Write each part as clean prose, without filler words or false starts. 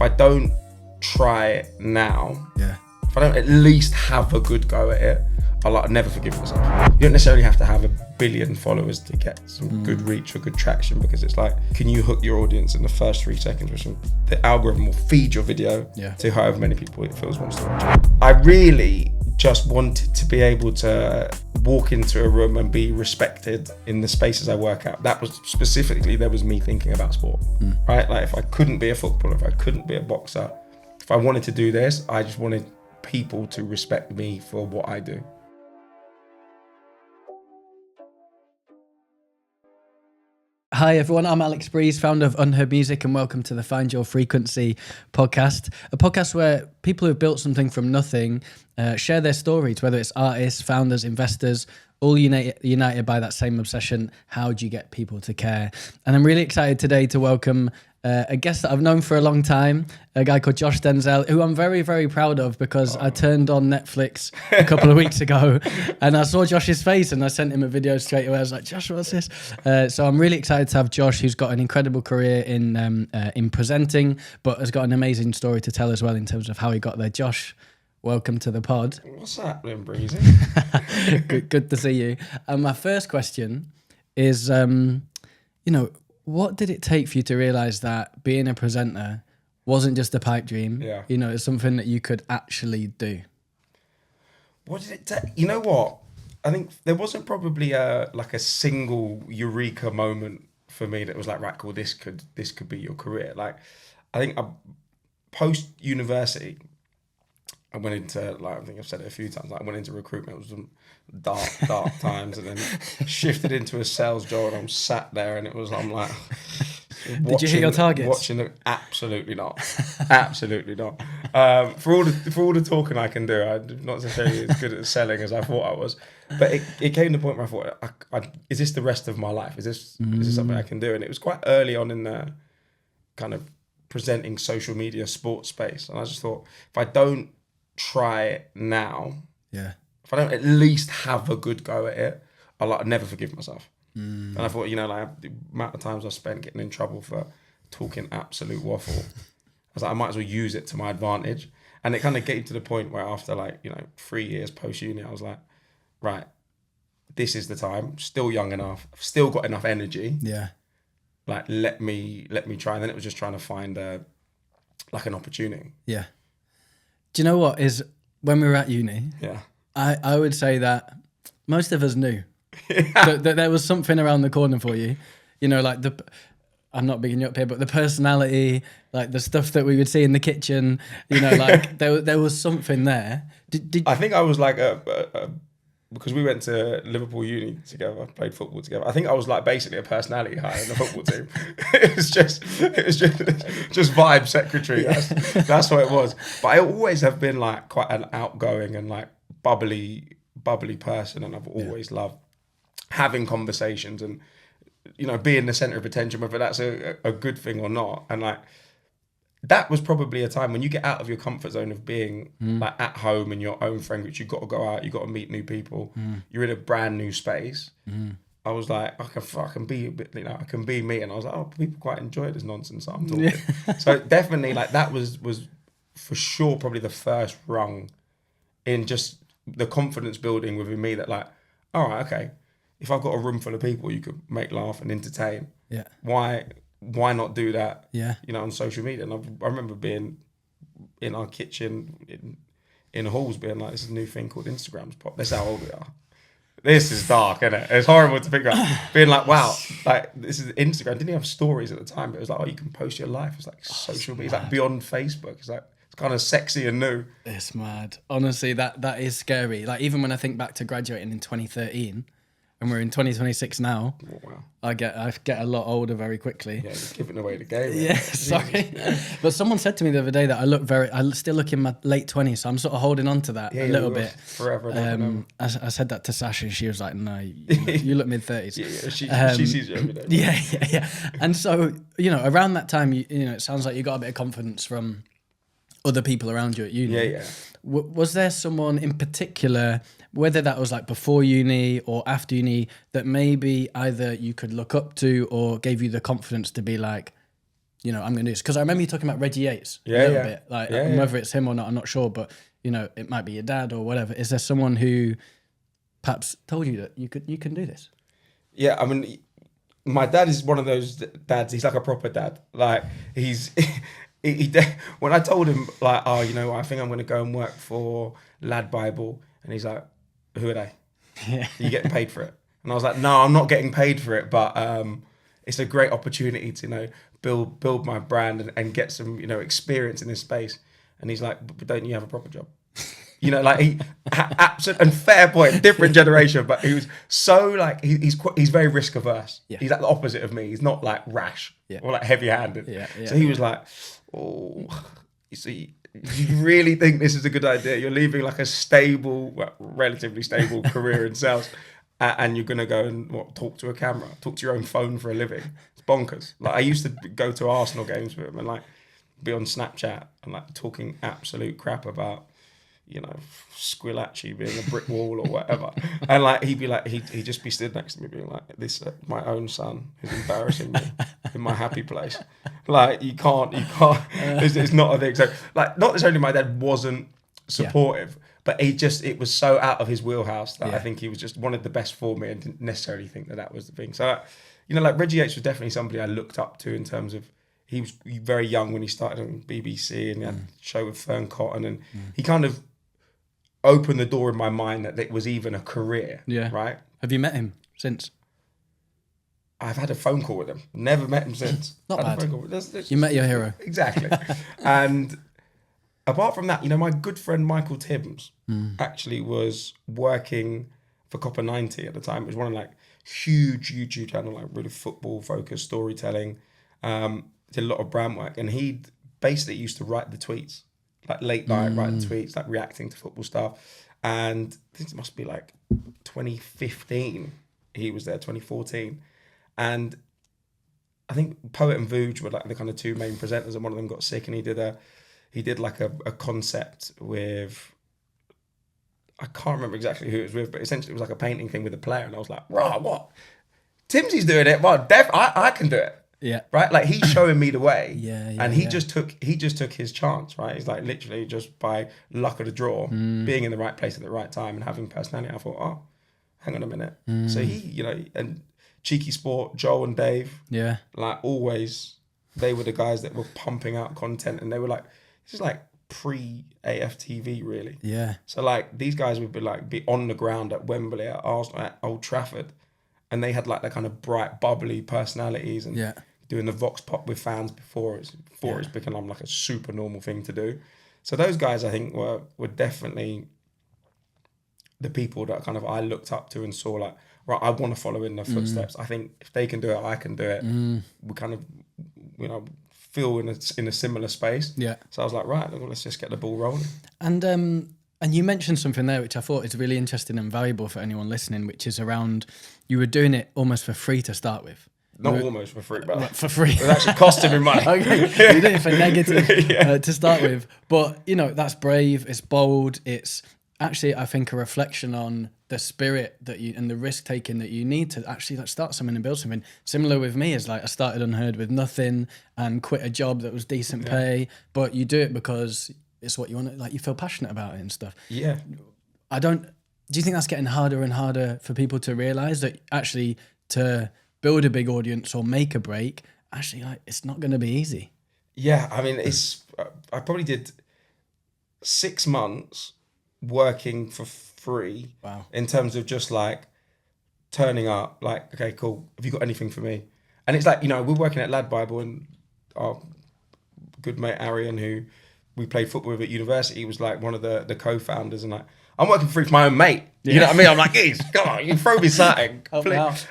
if I don't try it now, Yeah. if I don't at least have a good go at it, I'll never forgive myself. You don't necessarily have to have 1 billion followers to get some good reach or good traction, because it's like, can you hook your audience in the first 3 seconds? Which the algorithm will feed your video to however many people it feels wants to watch. I really just wanted to be able to walk into a room and be respected in the spaces I work at. That was specifically, there was me thinking about sport, right? Like, if I couldn't be a footballer, if I couldn't be a boxer, if I wanted to do this, I just wanted people to respect me for what I do. Hi everyone, I'm Alex Brees, founder of Unheard Music, and welcome to the Find Your Frequency podcast, a podcast where people who've built something from nothing share their stories, whether it's artists, founders, investors, all united by that same obsession. How do you get people to care? And I'm really excited today to welcome a guest that I've known for a long time, a guy called Josh Denzel, who I'm very, very proud of, because I turned on Netflix a couple of weeks ago and I saw Josh's face and I sent him a video straight away. I was like, Josh, what's this? So I'm really excited to have Josh, who's got an incredible career in presenting, but has got an amazing story to tell as well in terms of how he got there. Josh, welcome to the pod. What's happening, Breezy? good to see you. And my first question is, what did it take for you to realise that being a presenter wasn't just a pipe dream? Yeah. It's something that you could actually do. What did it take? You know what? I think there wasn't probably a single eureka moment for me that was like, right, cool, this could be your career. Like, I think post university, I went into, like, I think I've said it a few times, like, I went into recruitment. It was some dark times, and then shifted into a sales job, and I'm sat there, and I'm like, did you hit your targets? Watching it, absolutely not. Absolutely not. For all the talking I can do, I'm not necessarily as good at selling as I thought I was. But it came to the point where I thought, is this the rest of my life? Is this something I can do? And it was quite early on in the kind of presenting social media sports space. And I just thought, if I don't try it now, if I don't at least have a good go at it, I'll never forgive myself. And I thought, the amount of times I've spent getting in trouble for talking absolute waffle, I was like, I might as well use it to my advantage. And it kind of came to the point where after 3 years post uni, I was like, right, this is the time. Still young enough, still got enough energy. Yeah. Like, let me try. And then it was just trying to find an opportunity. Yeah. Do you know what is, when we were at uni? Yeah. I would say that most of us knew that there was something around the corner for you. I'm not bigging you up here, but the personality, like the stuff that we would see in the kitchen, there was something there. I think I was like because we went to Liverpool uni together, played football together. I think I was like basically a personality hire in the football team. It was just vibe secretary. That's what it was. But I always have been like quite an outgoing and like bubbly person, and I've always loved having conversations and being the center of attention, whether that's a good thing or not. And like, that was probably a time when you get out of your comfort zone of being like at home in your own friend group. You've got to go out, you've got to meet new people. You're in a brand new space. I was like, I can be a bit, I can be me. And I was like, people quite enjoy this nonsense that I'm talking. Yeah. So definitely, like, that was for sure probably the first rung in just the confidence building within me that, like, all right, okay, if I've got a room full of people you could make laugh and entertain, why not do that? On social media. And I remember being in our kitchen in halls being like, this is a new thing called Instagram's pop. That's how old we are. This is dark, isn't it? It's horrible to think about. Being like, wow, like, this is Instagram. I didn't even have stories at the time, but it was like, you can post your life. It's like social media. It's like beyond Facebook. It's like, it's kind of sexy and new. It's mad. Honestly, that is scary. Like, even when I think back to graduating in 2013, and we're in 2026 now. Oh, wow. I get a lot older very quickly. Yeah, you're giving away the game. Yeah, sorry. But someone said to me the other day that I still look in my late 20s, so I'm sort of holding on to that a little bit. Forever. I said that to Sasha, and she was like, no, you look mid-30s. She sees you every day. Yeah. And so, around that time, it sounds like you got a bit of confidence from other people around you at uni. Yeah. Was there someone in particular, whether that was like before uni or after uni, that maybe either you could look up to or gave you the confidence to be like, you know, I'm going to do this? Because I remember you talking about Reggie Yates a Yeah, little yeah. bit. Like, Yeah, and yeah. whether it's him or not, I'm not sure. But, you know, it might be your dad or whatever. Is there someone who perhaps told you that you can do this? Yeah, I mean, my dad is one of those dads. He's like a proper dad. Like he's when I told him like, oh, you know, I think I'm going to go and work for Lad Bible, and he's like, who are they? Yeah. Are you getting paid for it? And I was like, no, I'm not getting paid for it, but it's a great opportunity to, you know, build my brand and get some, you know, experience in this space. And he's like, but don't you have a proper job? You know, like he absolute and fair point, different generation, but he was so like he's very risk averse. Yeah. He's like the opposite of me. He's not like rash or like heavy handed. Yeah, so he was like, oh, you see, you really think this is a good idea? You're leaving like a stable, well, relatively stable career in sales, and you're gonna go and talk to a camera, talk to your own phone for a living. It's bonkers. Like I used to go to Arsenal games with him and like be on Snapchat and like talking absolute crap about, you know, Squillaci being a brick wall or whatever. And like, he'd be like, he'd just be stood next to me being like, this, my own son is embarrassing me in my happy place. Like, you can't, it's not a thing. So like, not necessarily my dad wasn't supportive, but it was so out of his wheelhouse that I think he was just wanted the best for me and didn't necessarily think that was the thing. So, you know, like Reggie Yates was definitely somebody I looked up to in terms of, he was very young when he started on BBC and he had a show with Fern Cotton, and he kind of opened the door in my mind that it was even a career. Yeah. Right. Have you met him since? I've had a phone call with him. Never met him since. Not had bad. A phone call. That's You met your hero. Exactly. And apart from that, you know, my good friend Michael Timms actually was working for Copper 90 at the time. It was one of like huge YouTube channel, like really football focused storytelling. Did a lot of brand work, and he basically used to write the tweets. Like late night writing tweets, like reacting to football stuff. And this must be like 2015. He was there, 2014. And I think Poet and Vuj were like the kind of two main presenters, and one of them got sick, and he did like a concept with, I can't remember exactly who it was with, but essentially it was like a painting thing with a player. And I was like, rah, what? Timsy's doing it. Well, I can do it. Yeah. Right. Like he's showing me the way. And he just took his chance. Right. He's like literally just by luck of the draw, being in the right place at the right time and having personality. I thought, oh, hang on a minute. So he, you know, and Cheeky Sport, Joel and Dave. Yeah. Like always, they were the guys that were pumping out content, and they were like, this is like pre-AFTV really. Yeah. So like these guys would be on the ground at Wembley, at Arsenal, at Old Trafford, and they had like the kind of bright, bubbly personalities and doing the vox pop with fans before it's become like a super normal thing to do. So those guys, I think, were definitely the people that kind of I looked up to and saw like, right, I want to follow in their footsteps. I think if they can do it, I can do it. We kind of, you know, feel in a similar space. Yeah. So I was like, right, well, let's just get the ball rolling. And you mentioned something there which I thought is really interesting and valuable for anyone listening, which is around you were doing it almost for free to start with. Not almost for free, but for free. It was actually costing me money. Okay, you did it for negative to start with. But, you know, that's brave, it's bold, it's actually, I think, a reflection on the spirit that you and the risk taking that you need to actually like start something and build something. Similar with me is like I started Unheard with nothing and quit a job that was decent pay, but you do it because it's what you want to, like you feel passionate about it and stuff. Yeah. Do you think that's getting harder and harder for people to realise that actually to build a big audience or make a break, actually like it's not going to be easy? Yeah, I mean, I probably did 6 months working for free. Wow. In terms of just like turning up, like, okay, cool. Have you got anything for me? And it's like, you know, we're working at Lad Bible, and our good mate Arian, who we played football with at university, was like one of the co-founders, and like, I'm working for free for my own mate. Yeah. You know what I mean? I'm like, geez, come on, you throw me something.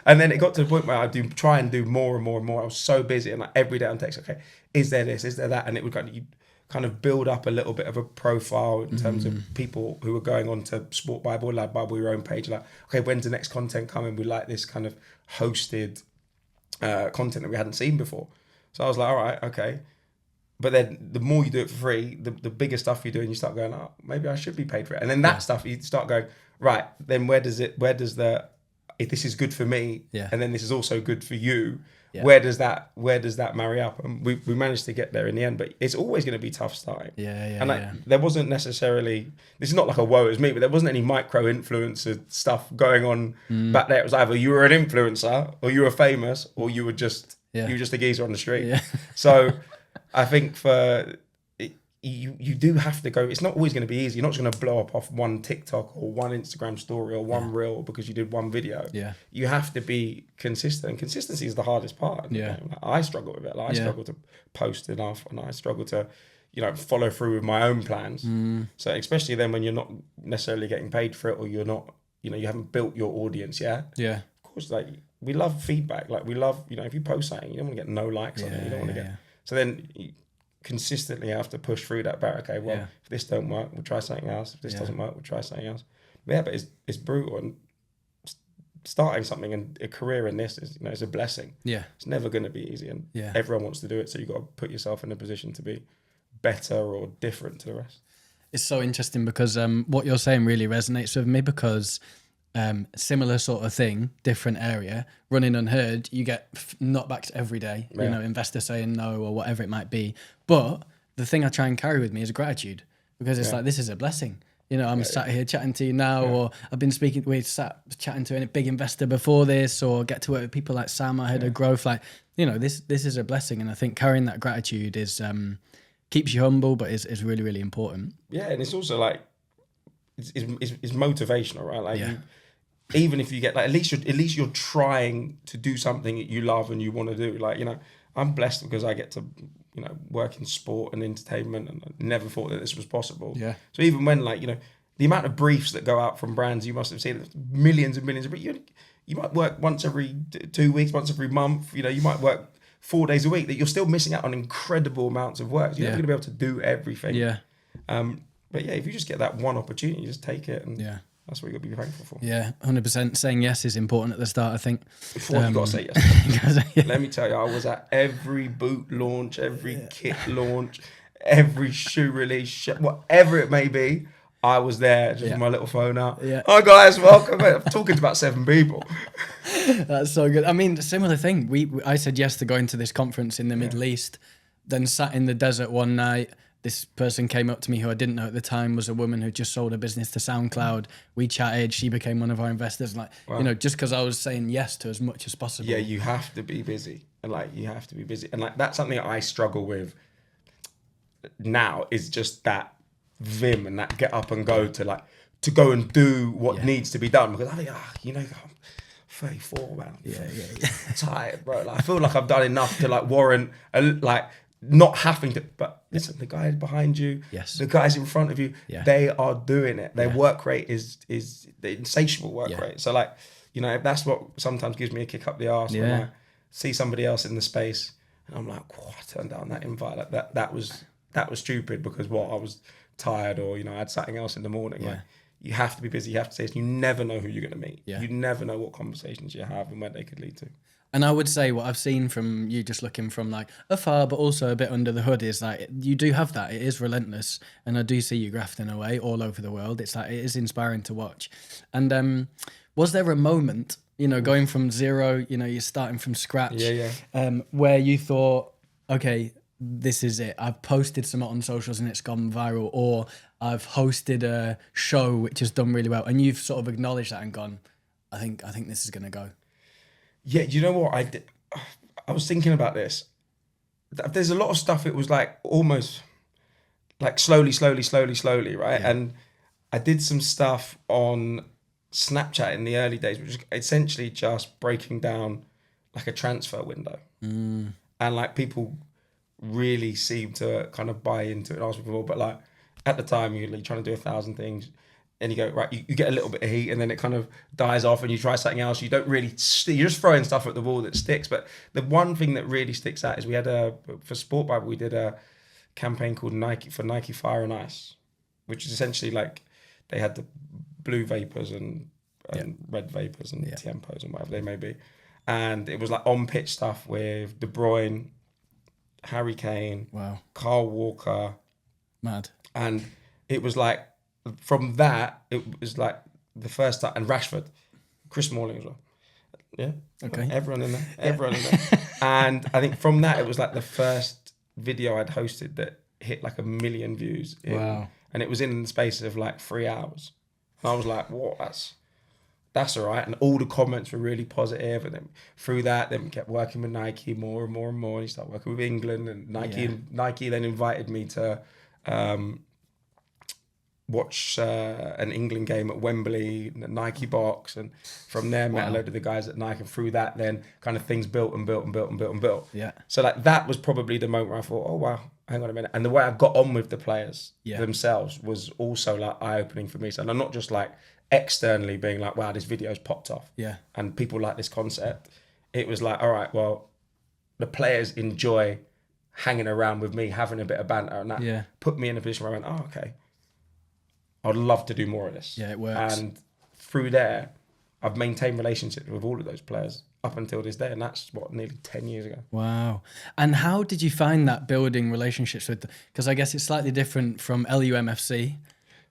And then it got to the point where I try and do more and more and more. I was so busy, and like every day I'm texting, okay, is there this, is there that? And it would kind of build up a little bit of a profile in terms of people who were going on to Sport Bible, Lad Bible, your own page. Like, okay, when's the next content coming? We like this kind of hosted content that we hadn't seen before. So I was like, all right, okay. But then the more you do it for free, the bigger stuff you do, and you start going, oh, maybe I should be paid for it. And then that stuff, you start going, right, then where does the if this is good for me, and then this is also good for you. Yeah. Where does that marry up? And we managed to get there in the end, but it's always going to be tough starting. There wasn't necessarily, this is not like a woe is me, but there wasn't any micro influencer stuff going on back there. It was either you were an influencer or you were famous or you were just a geezer on the street. So I think you do have to go. It's not always going to be easy. You're not just going to blow up off one TikTok or one Instagram story or one reel because you did one video. You have to be consistent. And consistency is the hardest part. You know? Like, I struggle with it. Like, I struggle to post enough, and I struggle to, follow through with my own plans. So especially then when you're not necessarily getting paid for it, or you're not, you haven't built your audience yet. Of course, like, we love feedback. Like, we love, if you post something, you don't want to get no likes on it. You don't want to get. So then consistently have to push through that barrier. Okay, well, if this don't work, we'll try something else. If this doesn't work, we'll try something else. But it's brutal, and starting something and a career in this is, it's a blessing. It's never going to be easy, and everyone wants to do it. So you've got to put yourself in a position to be better or different to the rest. It's so interesting because what you're saying really resonates with me, because similar sort of thing, different area, running unheard, you get knockbacks every day, investors saying no or whatever it might be. But the thing I try and carry with me is gratitude, because it's like, this is a blessing. I'm sat here chatting to you now, or I've been chatting to a big investor before this, or get to work with people like Sam, I had a growth, like, this is a blessing. And I think carrying that gratitude is, keeps you humble, but is really, really important. Yeah. And it's also like, it's motivational, right? Like, even if you get, like, at least you're trying to do something that you love and you want to do. Like, I'm blessed because I get to, work in sport and entertainment, and I never thought that this was possible. So even when, like, the amount of briefs that go out from brands, you must have seen millions and millions of briefs. You might work once every 2 weeks, once every month. You might work 4 days a week. That you're still missing out on incredible amounts of work. So you're not going to be able to do everything. But if you just get that one opportunity, you just take it, and that's what you've got to be thankful for. 100%. Saying yes is important at the start, I think. Before you got to say yes. Let me tell you, I was at every boot launch, every kit launch, every shoe release, whatever it may be. I was there, just with my little phone out. Hi guys, welcome. I'm talking to about 7 people. That's so good. I mean, similar thing. I said yes to going to this conference in the Middle East, then sat in the desert one night. This person came up to me who I didn't know at the time, was a woman who just sold her business to SoundCloud. We chatted. She became one of our investors. Like, just because I was saying yes to as much as possible. Yeah, you have to be busy. And like, that's something I struggle with now, is just that vim and that get up and go to go and do what needs to be done. Because I think, I'm 34, man. I'm tired, bro. Like, I feel like I've done enough to, like, warrant not having to, but listen, the guys behind you, the guys in front of you, they are doing it. Their work rate is the insatiable work rate. So, like, that's what sometimes gives me a kick up the arse when I see somebody else in the space, and I'm like, I turned down that invite. Like, that was stupid because I was tired, or I had something else in the morning. Like, you have to be busy. You have to say, you never know who you're going to meet. You never know what conversations you have and where they could lead to. And I would say what I've seen from you, just looking from, like, afar, but also a bit under the hood, is like, you do have that. It is relentless. And I do see you grafting away all over the world. It's like, it is inspiring to watch. And was there a moment, going from zero, you're starting from scratch, where you thought, okay, this is it. I've posted some on socials and it's gone viral, or I've hosted a show which has done really well, and you've sort of acknowledged that and gone, I think this is going to go. Yeah, you know what? I was thinking about this. There's a lot of stuff, it was like almost like slowly, right? And I did some stuff on Snapchat in the early days, which was essentially just breaking down like a transfer window. And like, people really seemed to kind of buy into it and ask me for more. But like, at the time, you're like trying to do 1,000 things. And you go, right, you get a little bit of heat, and then it kind of dies off, and you try something else. You don't really, you're just throwing stuff at the wall that sticks. But the one thing that really sticks out is we had for Sport Bible, we did a campaign called Nike Fire and Ice, which is essentially like, they had the blue vapors and red vapors and Tiempos and whatever they may be. And it was like on pitch stuff with De Bruyne, Harry Kane, Kyle Walker. Mad. And it was like, from that, it was like the first time, and Rashford, Chris Smalling as well. Yeah. Okay. Everyone in there. And I think from that, it was like the first video I'd hosted that hit like 1 million views. Wow. And it was in the space of like 3 hours. And I was like, what? That's all right. And all the comments were really positive. And then through that, then we kept working with Nike more and more and more. And you start working with England, and Nike then invited me to watch an England game at Wembley, the Nike box. And from there, met a load of the guys at Nike. And through that, then kind of things built and built and built and built and built. Yeah. So like that was probably the moment where I thought, oh, wow, hang on a minute. And the way I got on with the players themselves was also like eye-opening for me. So I'm not just like externally being like, wow, this video's popped off. Yeah. And people like this concept. It was like, all right, well, the players enjoy hanging around with me, having a bit of banter. And that put me in a position where I went, oh, okay, I'd love to do more of this. Yeah, it works. And through there, I've maintained relationships with all of those players up until this day. And that's nearly 10 years ago. Wow. And how did you find that building relationships with, because I guess it's slightly different from LUMFC.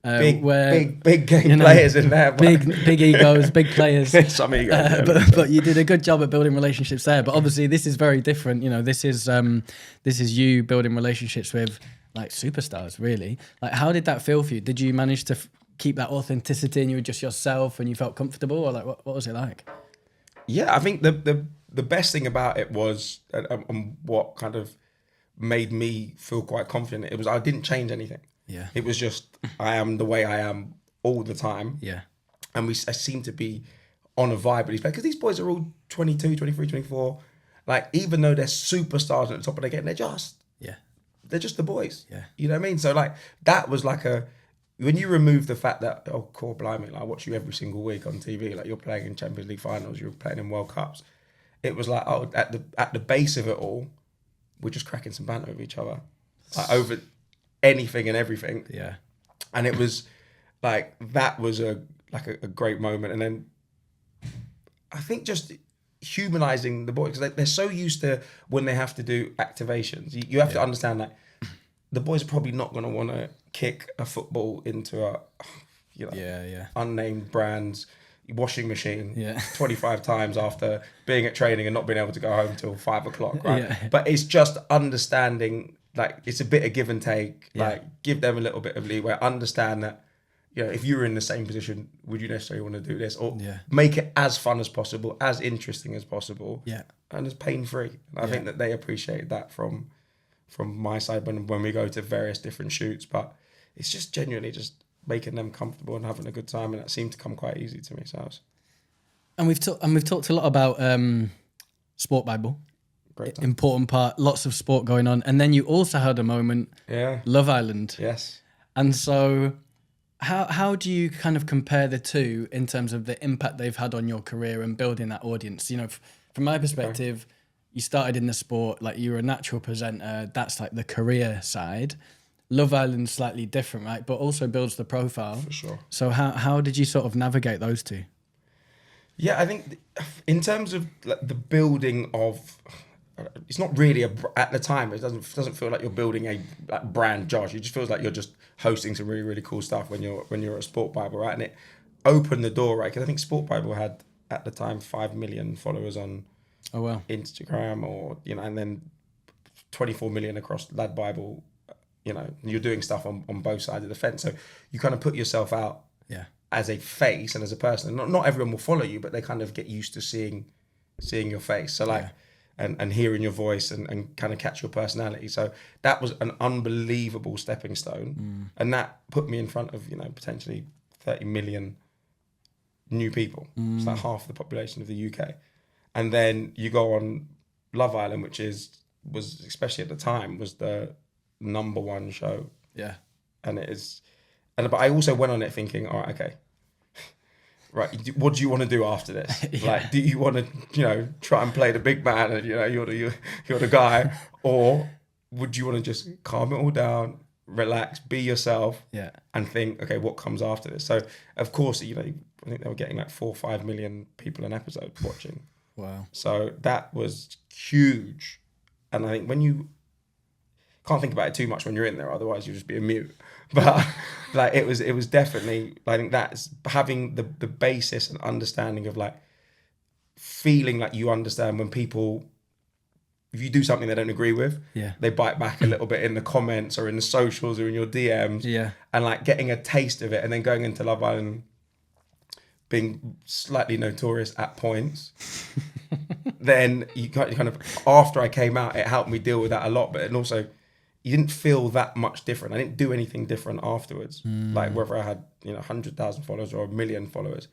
Big game players in there. Big egos, big players. Some egos. But you did a good job at building relationships there. But obviously this is very different. You know, this is you building relationships with like superstars, really. Like, how did that feel for you? Did you manage to keep that authenticity and you were just yourself and you felt comfortable, or like what was it like? Yeah, I think the best thing about it was, and what kind of made me feel quite confident, it was I didn't change anything. Yeah. It was just, I am the way I am all the time. Yeah. And I seem to be on a vibe with these players, because these boys are all 22, 23, 24. Like, even though they're superstars at the top of their game, they're just the boys. Yeah. You know what I mean? So like, that was like when you remove the fact that, oh, core blimey, like I watch you every single week on TV, like you're playing in Champions League finals, you're playing in World Cups. It was like, oh, at the base of it all, we're just cracking some banter with each other. Like, over anything and everything. Yeah. And it was like, that was a great moment. And then I think just humanizing the boys, because they're so used to when they have to do activations. You have to understand that the boys are probably not going to want to kick a football into a unnamed brand's washing machine 25 times after being at training and not being able to go home till 5 o'clock, right? Yeah. But it's just understanding, like, it's a bit of give and take. Like, give them a little bit of leeway, understand that, you know, if you were in the same position, would you necessarily want to do this? Or make it as fun as possible, as interesting as possible, and as pain-free. And I think that they appreciate that from my side when we go to various different shoots. But it's just genuinely just making them comfortable and having a good time, and that seemed to come quite easy to me. So and we've talked a lot about Sport Bible. Great time. Important part, lots of sport going on. And then you also had a moment, Love Island. Yes. And so how do you kind of compare the two in terms of the impact they've had on your career and building that audience? You know, from my perspective, you started in the sport, like you were a natural presenter. That's like the career side. Love Island's slightly different, right? But also builds the profile. For sure. So how did you sort of navigate those two? Yeah, I think in terms of like the building of, it's not really at the time, it doesn't feel like you're building a brand, Josh. It just feels like you're just hosting some really, really cool stuff when you're at Sport Bible, right? And it opened the door, right? Because I think Sport Bible had at the time 5 million followers on Instagram, or, you know, and then 24 million across Lad Bible. You know, you're doing stuff on both sides of the fence. So you kind of put yourself out as a face and as a person. Not everyone will follow you, but they kind of get used to seeing your face. So like, and hearing your voice and kind of catch your personality. So that was an unbelievable stepping stone. And that put me in front of, you know, potentially 30 million new people. It's like half the population of the UK. And then you go on Love Island, which was, especially at the time, was the #1 show. Yeah. But I also went on it thinking, all right, okay, right, what do you want to do after this? Like, do you want to, you know, try and play the big man and, you know, you're the guy, or would you want to just calm it all down, relax, be yourself, and think, okay, what comes after this? So of course, you know, I think they were getting like 4 or 5 million people an episode watching. Wow. So that was huge. And I think when you can't think about it too much when you're in there, otherwise you'll just be a mute. But like, it was definitely, I think that's having the basis and understanding of like feeling like you understand when people, if you do something they don't agree with, they bite back a little bit in the comments or in the socials or in your DMs. Yeah. And like getting a taste of it and then going into Love Island being slightly notorious at points, then you kind of, after I came out, it helped me deal with that a lot. But and also, you didn't feel that much different. I didn't do anything different afterwards. Like whether I had 100,000 followers or 1 million followers,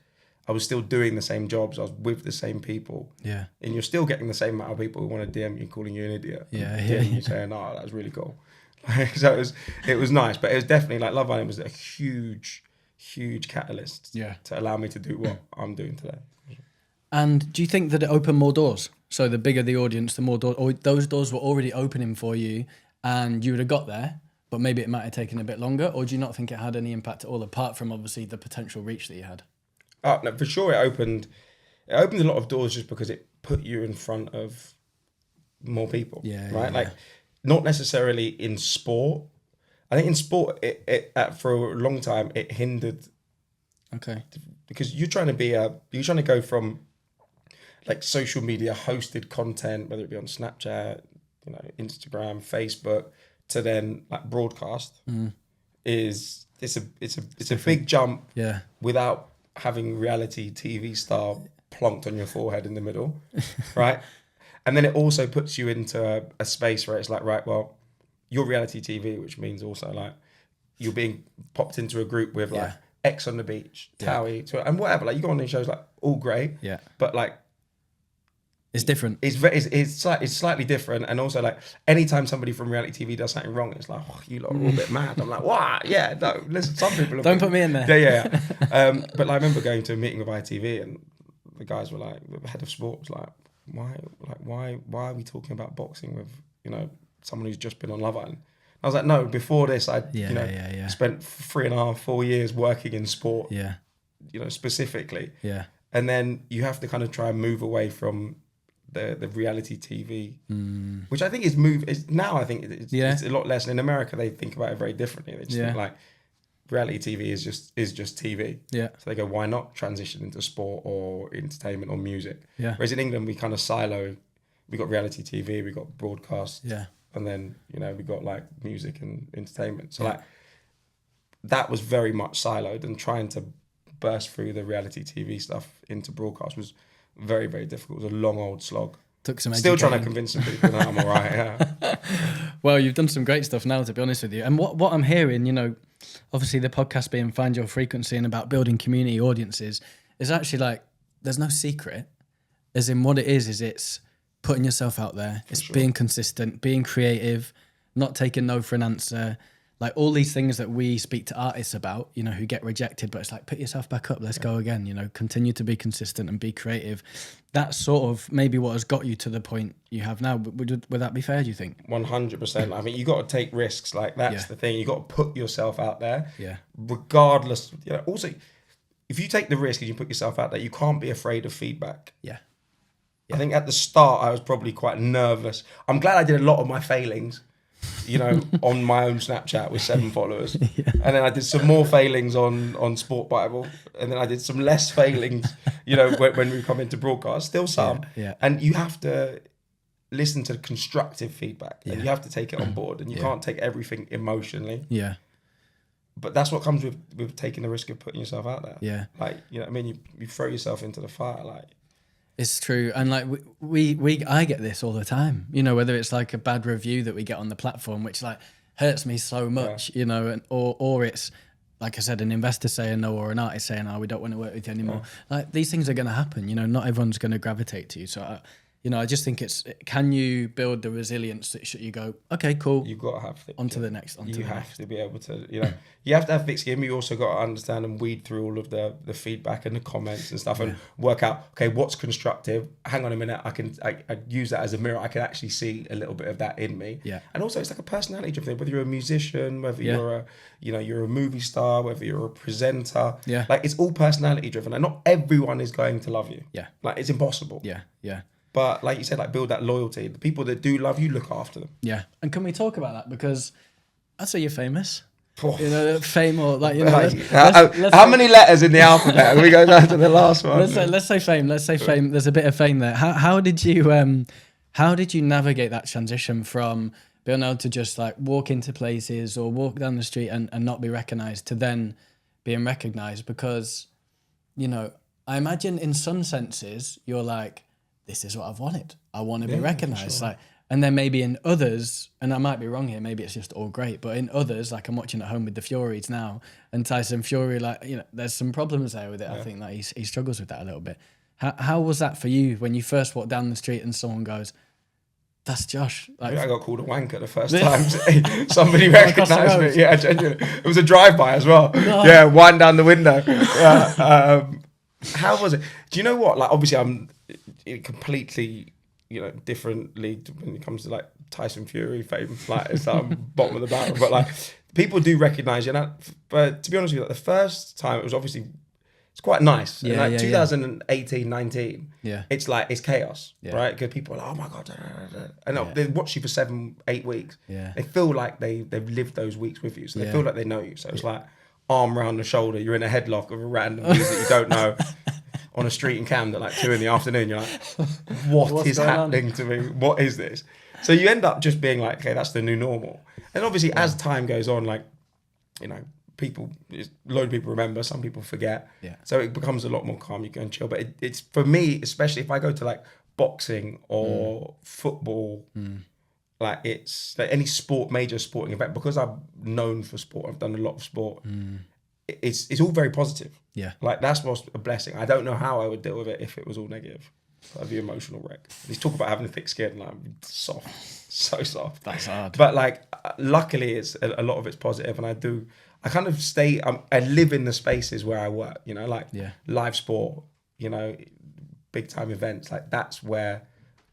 I was still doing the same jobs. I was with the same people. Yeah. And you're still getting the same amount of people who want to DM you calling you an idiot. Yeah. DM you saying, "Oh, that was really cool." So it was nice, but it was definitely like Love Island was a huge catalyst to allow me to do what I'm doing today. And do you think that it opened more doors? So the bigger the audience, the more doors, or those doors were already opening for you and you would have got there, but maybe it might have taken a bit longer? Or do you not think it had any impact at all, apart from obviously the potential reach that you had? No, for sure, it opened a lot of doors just because it put you in front of more people. Right? Like, not necessarily in sport. I think in sport, it for a long time it hindered. Okay. Because you're trying to go from like social media hosted content, whether it be on Snapchat, Instagram, Facebook, to then like broadcast. It's a big jump. Yeah. Without having reality TV star plonked on your forehead in the middle, right? And then it also puts you into a space where it's like, right, well, you're reality TV, which means also like you're being popped into a group with like X on the beach, Towie, and whatever. Like you go on these shows, like all great, but like it's different. It's slightly different, and also like anytime somebody from reality TV does something wrong, it's like, oh, you lot are all a bit mad. I'm like, what? Yeah, no. Listen, some people don't put me in there. Yeah. But I remember going to a meeting with ITV, and the guys were like, the head of sport was like, why are we talking about boxing with someone who's just been on Love Island? I was like, no, before this, I spent 3.5, 4 years working in sport, specifically. Yeah. And then you have to kind of try and move away from the reality TV, which I think is now I think it's a lot less. And in America, they think about it very differently. They just think like reality TV is just TV. Yeah. So they go, why not transition into sport or entertainment or music? Yeah. Whereas in England, we kind of silo. We got reality TV, we got broadcast. Yeah. And then, we got like music and entertainment. So like that was very much siloed, and trying to burst through the reality TV stuff into broadcast was very, very difficult. It was a long old slog. Took some Still trying to convince some people that I'm all right, yeah. Well, you've done some great stuff now, to be honest with you. And what I'm hearing, obviously the podcast being Find Your Frequency and about building community audiences is actually like, there's no secret. As in what it is it's putting yourself out there. It's being consistent, being creative, not taking no for an answer. Like all these things that we speak to artists about, who get rejected, but it's like, put yourself back up, let's go again, continue to be consistent and be creative. That's sort of maybe what has got you to the point you have now. Would that be fair, do you think? 100%. I mean, you got to take risks. Like that's the thing. You got to put yourself out there. Yeah. Regardless, also, if you take the risk and you put yourself out there, you can't be afraid of feedback. Yeah. I think at the start, I was probably quite nervous. I'm glad I did a lot of my failings, on my own Snapchat with 7 followers. And then I did some more failings on Sport Bible. And then I did some less failings, when we come into broadcast, still some. Yeah. And you have to listen to constructive feedback and you have to take it on board, and you can't take everything emotionally. Yeah. But that's what comes with taking the risk of putting yourself out there. Yeah. Like, you throw yourself into the fire, like. It's true. And like I get this all the time, whether it's like a bad review that we get on the platform, which like hurts me so much, and, or it's, like I said, an investor saying no, or an artist saying, oh, we don't want to work with you anymore. Yeah. Like these things are going to happen, not everyone's going to gravitate to you. So, I just think can you build the resilience that you go, okay, cool. You've got to have thick on to the next. You have to be able to, you have to have thick skin. You also got to understand and weed through all of the feedback and the comments and stuff, and work out, okay, what's constructive. Hang on a minute, I use that as a mirror. I can actually see a little bit of that in me. Yeah. And also, it's like a personality driven thing. Whether you're a musician, whether you're you're a movie star, whether you're a presenter. Yeah. Like it's all personality driven, and not everyone is going to love you. Yeah. Like it's impossible. Yeah. Yeah. But like you said, like build that loyalty. The people that do love you, look after them. Yeah. And can we talk about that? Because I'd say you're famous. You know, fame or like, you know. How many letters in the alphabet? We go down to the last one. Let's say fame. Let's say fame. There's a bit of fame there. How did you navigate that transition from being able to just like walk into places or walk down the street and not be recognized to then being recognized? Because, you know, I imagine in some senses you're like, this is what I've wanted. I want to be recognized. Sure. Like, and then maybe in others, and I might be wrong here, maybe it's just all great, but in others, like I'm watching at home with the Furies now, and Tyson Fury, like, you know, there's some problems there with it. I think that he struggles with that a little bit. How was that for you when you first walked down the street and someone goes, that's Josh? Like, I got called a wanker the first time somebody recognised me. Yeah, genuinely. It was a drive-by as well. No. Yeah, wind down the window. How was it? Do you know what? Like, obviously, I'm completely, you know, different league when it comes to like Tyson Fury fame. Like, it's bottom of the barrel. But like, people do recognise you. But to be honest with you, like, the first time it was obviously. It's quite nice. Yeah, and like 2018, 19, it's like, it's chaos, right? Because people are like, oh my God. And they watch you for 7-8 weeks. Yeah. They feel like they've lived those weeks with you. So they feel like they know you. So it's like arm around the shoulder. You're in a headlock with a random dude that you don't know on a street in Camden at like 2 PM. You're like, what is happening to me? What is this? So you end up just being like, okay, that's the new normal. And obviously as time goes on, like, you know, a load of people remember, some people forget. Yeah. So it becomes a lot more calm. You go and chill. But it's for me, especially if I go to like boxing or football, like it's like any major sporting event, because I'm known for sport. I've done a lot of sport. It's all very positive. Yeah. Like that's what's a blessing. I don't know how I would deal with it if it was all negative. I'd be emotional wreck. They talk about having a thick skin, like I'm soft, so soft. That's hard. But like, luckily, it's a lot of it's positive, and I kind of I live in the spaces where I work, you know, like live sport, you know, big time events. Like that's where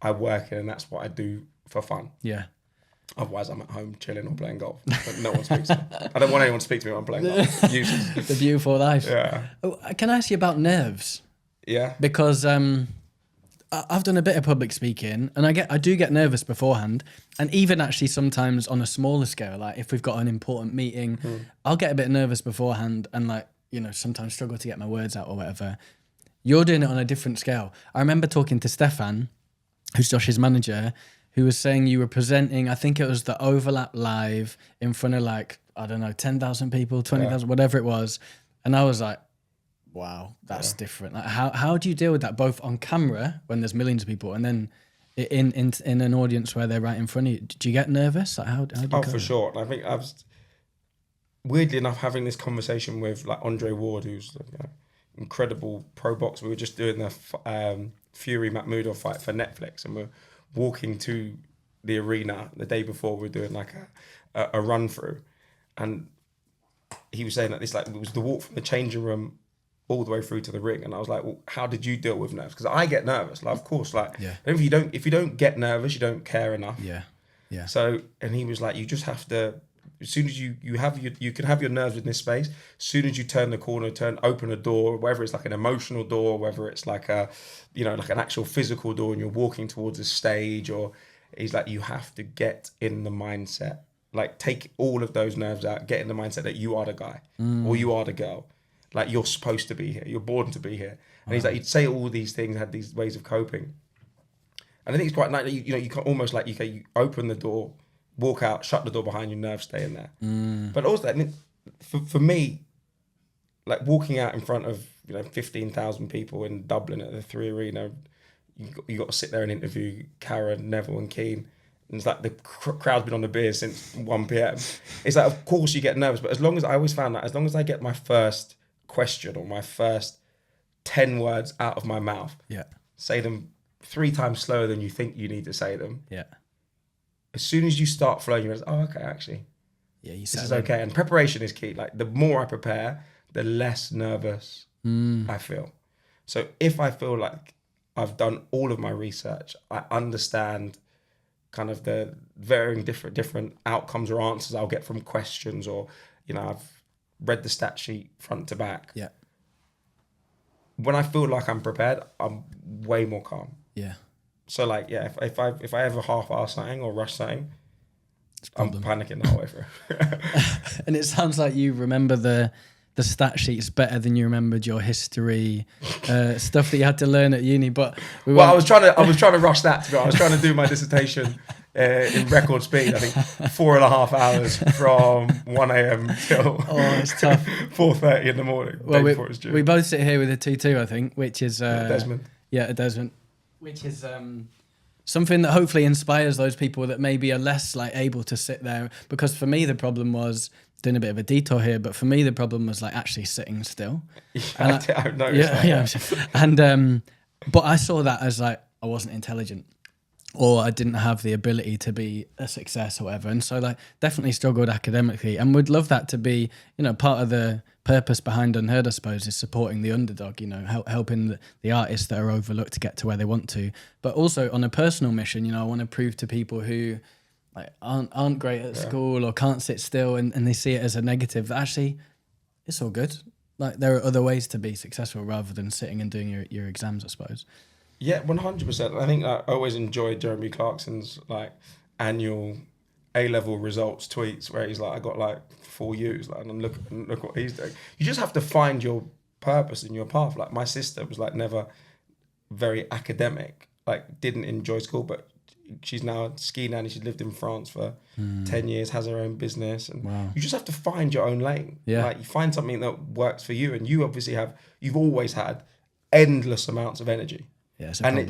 I work in, and that's what I do for fun. Yeah. Otherwise, I'm at home chilling or playing golf. But no one speaks to me. I don't want anyone to speak to me when I'm playing golf. Useless. The beautiful life. Yeah. Oh, can I ask you about nerves? Yeah. Because I've done a bit of public speaking, and I do get nervous beforehand, and even actually sometimes on a smaller scale, like if we've got an important meeting, I'll get a bit nervous beforehand, and like, you know, sometimes struggle to get my words out or whatever. You're doing it on a different scale. I remember talking to Stefan, who's Josh's manager, who was saying you were presenting, I think it was the Overlap Live in front of like, I don't know, 10,000 people, 20,000, whatever it was. And I was like, wow, that's different. Like, how do you deal with that, both on camera when there's millions of people, and then in an audience where they're right in front of you? Do you get nervous? Like, how do you for sure. And I think I was, weirdly enough, having this conversation with like Andre Ward, who's like, incredible pro boxer. We were just doing the Fury Mahmoudov fight for Netflix, and we're walking to the arena the day before. We're doing like a run through, and he was saying that it was the walk from the changing room all the way through to the ring. And I was like, well, how did you deal with nerves? Because I get nervous. Like, of course, like, if you don't get nervous, you don't care enough. Yeah. So, and he was like, you just have to, as soon as you can have your nerves in this space, as soon as you turn the corner, open a door, whether it's like an emotional door, whether it's like like an actual physical door, and you're walking towards a stage, or he's like, you have to get in the mindset, like take all of those nerves out, get in the mindset that you are the guy or you are the girl. Like, you're supposed to be here. You're born to be here. And he's like, you'd say all these things, had these ways of coping. And I think it's quite nice. You can almost like, you open the door, walk out, shut the door behind you, nerves stay in there. But also, I mean, for me, like walking out in front of 15,000 people in Dublin at the 3 Arena, you got to sit there and interview Carragher, Neville, and Keane. And it's like the crowd's been on the beer since 1 PM. It's like, of course you get nervous, but I always found that as long as I get my first question or my first 10 words out of my mouth, say them 3 times slower than you think you need to say them. Yeah. As soon as you start flowing, you realize, oh, okay, actually, this is okay. And preparation is key. Like, the more I prepare, the less nervous I feel. So if I feel like I've done all of my research, I understand kind of the varying different outcomes or answers I'll get from questions, or I've read the stat sheet front to back. Yeah. When I feel like I'm prepared, I'm way more calm. Yeah. So like, if I ever half-ass something or rush something, I'm panicking the whole way through. And it sounds like you remember the stat sheets better than you remembered your history stuff that you had to learn at uni. But I was trying to rush that. I was trying to do my dissertation in record speed. I think 4.5 hours from 1 a.m. till it's tough. 4:30 in the morning. Well, we both sit here with a 2-2, I think, which is Desmond. Yeah, a Desmond, which is something that hopefully inspires those people that maybe are less like able to sit there. Because for me, the problem was doing a bit of a detour here, but for me, the problem was like actually sitting still. Yeah, I've noticed that. Yeah. And but I saw that as like I wasn't intelligent, or I didn't have the ability to be a success or whatever. And so like definitely struggled academically, and would love that to be, part of the purpose behind Unheard, I suppose, is supporting the underdog, helping the artists that are overlooked to get to where they want to. But also on a personal mission, I want to prove to people who like aren't great at school or can't sit still and they see it as a negative, that actually it's all good. Like there are other ways to be successful rather than sitting and doing your exams, I suppose. Yeah, 100%. I think I always enjoyed Jeremy Clarkson's like annual A-level results tweets where he's like, I got like 4 U's, like, and look what he's doing. You just have to find your purpose and your path. Like my sister was like never very academic, like didn't enjoy school, but she's now a ski nanny. She's lived in France for 10 years, has her own business, and you just have to find your own lane. Yeah. Like you find something that works for you, and you obviously you've always had endless amounts of energy. Yeah, it's a problem.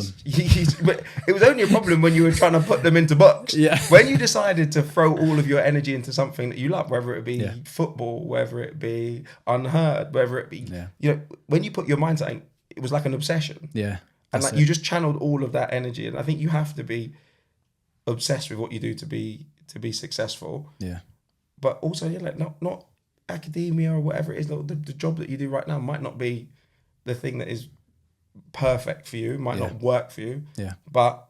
It was only a problem when you were trying to put them into books. Yeah. When you decided to throw all of your energy into something that you love, whether it be football, whether it be Unheard, whether it be, when you put your mind to something, it was like an obsession. Yeah. And like you just channeled all of that energy. And I think you have to be obsessed with what you do to be successful. Yeah. But also, like not academia or whatever it is. The job that you do right now might not be the thing that is perfect for you, might not work for you. Yeah. But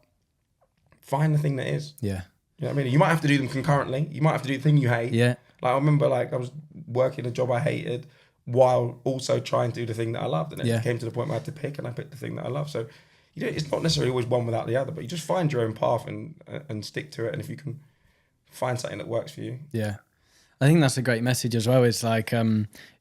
find the thing that is. Yeah. You know what I mean? You might have to do them concurrently. You might have to do the thing you hate. Yeah. Like I remember I was working a job I hated while also trying to do the thing that I loved. And it came to the point where I had to pick, and I picked the thing that I love. So it's not necessarily always one without the other, but you just find your own path and stick to it. And if you can find something that works for you. Yeah. I think that's a great message as well. It's like,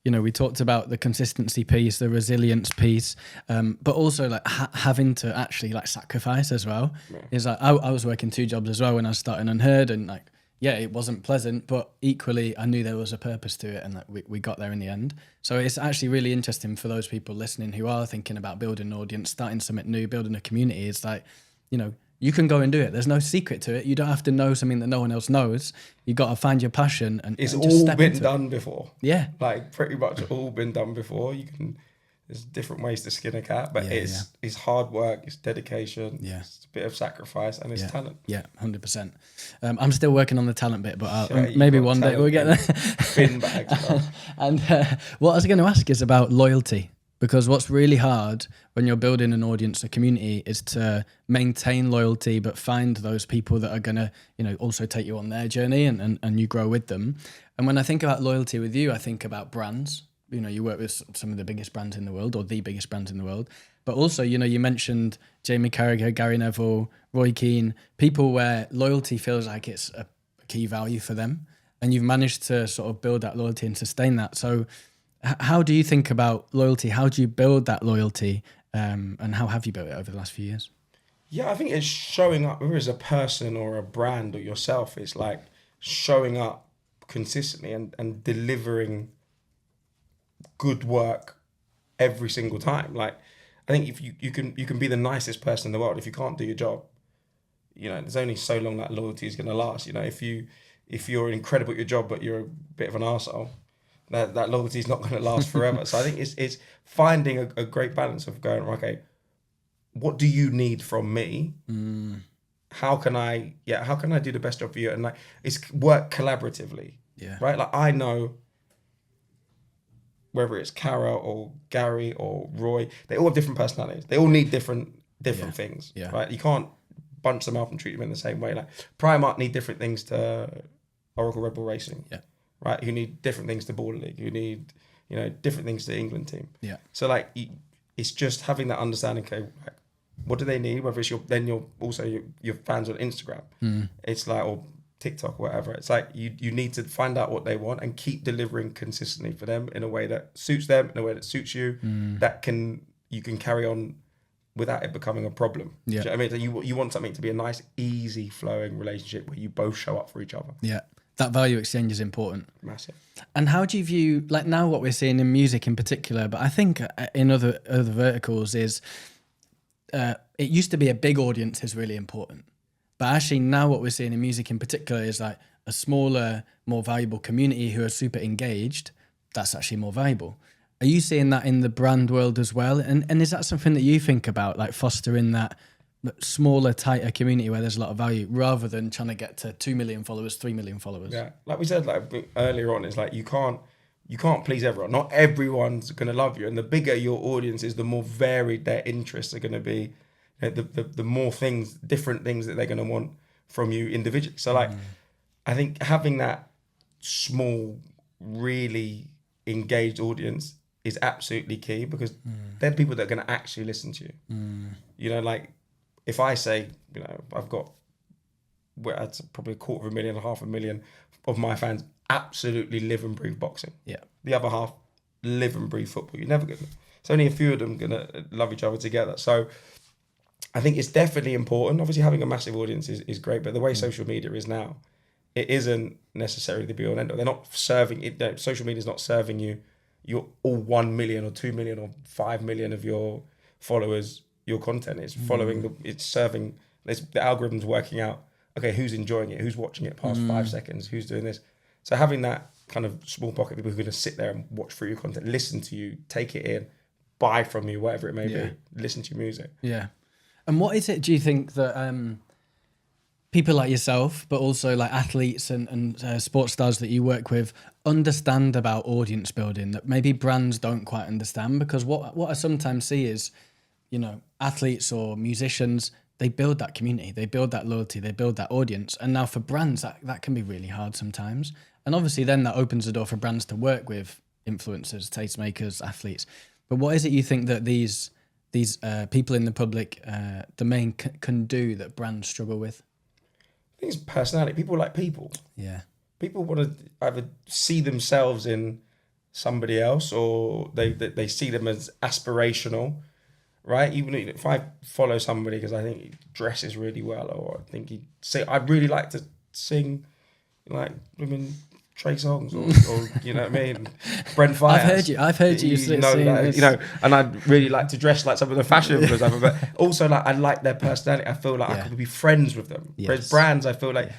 we talked about the consistency piece, the resilience piece, but also like having to actually like sacrifice as well. Yeah. It's like, I was working 2 jobs as well when I was starting Unheard, and like, it wasn't pleasant, but equally I knew there was a purpose to it, and that we got there in the end. So it's actually really interesting for those people listening who are thinking about building an audience, starting something new, building a community. It's like, you can go and do it. There's no secret to it. You don't have to know something that no one else knows. You got to find your passion and it's and just all step been into done it. before. Yeah, like pretty much all been done before. There's different ways to skin a cat, but it's hard work, it's dedication, it's a bit of sacrifice, and it's talent. Yeah, 100%. I'm still working on the talent bit, but maybe one day we'll get there. Bin bags. And what I was going to ask is about loyalty. Because what's really hard when you're building an audience, a community, is to maintain loyalty, but find those people that are going to, also take you on their journey and you grow with them. And when I think about loyalty with you, I think about brands. You work with some of the biggest brands in the world, or the biggest brands in the world. But also, you mentioned Jamie Carragher, Gary Neville, Roy Keane, people where loyalty feels like it's a key value for them. And you've managed to sort of build that loyalty and sustain that. So how do you think about loyalty? How do you build that loyalty? And how have you built it over the last few years? Yeah, I think it's showing up, whether it's a person or a brand or yourself. It's like showing up consistently and delivering good work every single time. Like, I think if you can be the nicest person in the world, if you can't do your job, there's only so long that loyalty is going to last. If you're incredible at your job but you're a bit of an arsehole, that loyalty is not going to last forever. So I think it's finding a great balance of going, okay, what do you need from me? How can I do the best job for you? And like, it's work collaboratively. Yeah. Right. Like I know whether it's Cara or Gary or Roy, they all have different personalities. They all need different things. Yeah. Right. You can't bunch them up and treat them in the same way. Like Primark need different things to Oracle Red Bull Racing. Yeah. Right, who need different things to Border League, who need, different things to the England team. Yeah. So like, it's just having that understanding. Okay, like, what do they need? Whether it's your fans on Instagram, it's like, or TikTok or whatever. It's like you need to find out what they want and keep delivering consistently for them in a way that suits them, in a way that suits you, that you can carry on without it becoming a problem. Yeah. Do you know what I mean? You want something to be a nice, easy flowing relationship where you both show up for each other. Yeah. That value exchange is important. Massive. And how do you view, like now what we're seeing in music in particular, but I think in other verticals is, it used to be a big audience is really important. But actually now what we're seeing in music in particular is like a smaller, more valuable community who are super engaged. That's actually more valuable. Are you seeing that in the brand world as well? And is that something that you think about, like fostering that smaller, tighter community where there's a lot of value rather than trying to get to 2 million followers, 3 million followers? Yeah. Like we said like earlier on, it's like you can't please everyone. Not everyone's going to love you. And the bigger your audience is, the more varied their interests are going to be. The more different things that they're going to want from you individually. So like, I think having that small, really engaged audience is absolutely key, because they're the people that are going to actually listen to you. You know, like if I say, you know, I've got probably 250,000, 500,000 of my fans absolutely live and breathe boxing. Yeah. The other half live and breathe football. You're never going to. It's only a few of them going to love each other together. So I think it's definitely important. Obviously, having a massive audience is great, but the way social media is now, it isn't necessarily the be all and end all. They're not serving it. Social media is not serving you. You're all 1 million or 2 million or 5 million of your followers. Your content is following it's serving. The algorithm's working out. Okay, who's enjoying it? Who's watching it past 5 seconds? Who's doing this? So having that kind of small pocket of people who are going to sit there and watch through your content, listen to you, take it in, buy from you, whatever it may be, listen to your music. Yeah. And what is it, do you think, that people like yourself, but also like athletes and sports stars that you work with, understand about audience building that maybe brands don't quite understand? Because what I sometimes see is, you know, athletes or musicians, they build that community, they build that loyalty, they build that audience. And now for brands, that can be really hard sometimes. And obviously then that opens the door for brands to work with influencers, tastemakers, athletes. But what is it you think that these people in the public domain can do that brands struggle with? I think it's personality. People like people. Yeah. People want to either see themselves in somebody else, or they see them as aspirational, right? Even if I follow somebody because I think he dresses really well, or I think I'd really like to sing like Trey songs, or you know what I mean, Brent Fires. I've heard you you know, like, you know, and I'd really like to dress like some of the fashion influencers, but also like I like their personality. I feel like I could be friends with them. Yes. Whereas brands, I feel like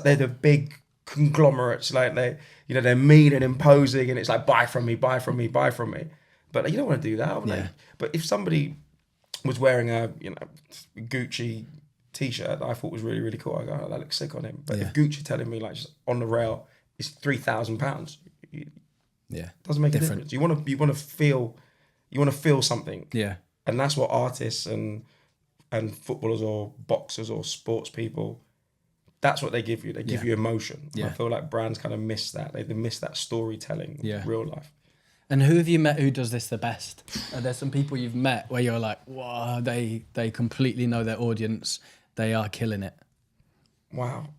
they're the big conglomerates, like they're mean and imposing, and it's like buy from me. But you don't want to do that. Like, but if somebody was wearing a Gucci t-shirt that I thought was really, really cool, I go, oh, that looks sick on him. But if Gucci telling me like just on the rail, it's £3,000. Doesn't make a difference. You want to feel something. Yeah. And that's what artists and footballers or boxers or sports people, that's what they give you. They give you emotion. I feel like brands kind of miss that. They miss that storytelling in real life. And who have you met who does this the best? Are there some people you've met where you're like, wow, they completely know their audience. They are killing it. Wow.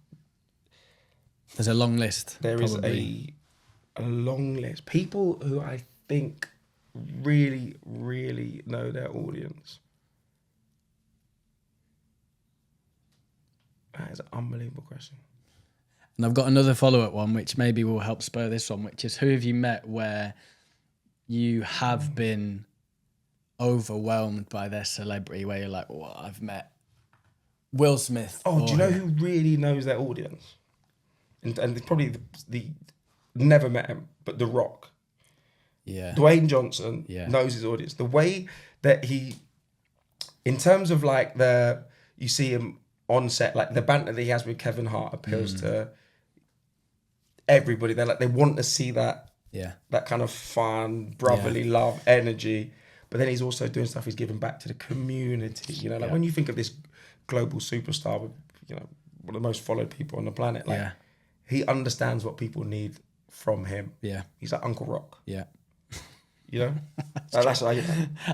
There's a long list. There probably. is a long list. People who I think really, really know their audience. That is an unbelievable question. And I've got another follow-up one, which maybe will help spur this one, which is who have you met where you have been overwhelmed by their celebrity, where you're like, well, I've met Will Smith. Oh, do you know who really knows their audience? And probably the never met him, but The Rock. Yeah. Dwayne Johnson knows his audience. The way that he, in terms of like you see him on set, like the banter that he has with Kevin Hart appeals to everybody. They want to see that kind of fun, brotherly love, energy. But then he's also doing stuff. He's giving back to the community. You know, like when you think of this global superstar with, you know, one of the most followed people on the planet, like he understands what people need from him. Yeah, he's like Uncle Rock. Yeah. You know, that's what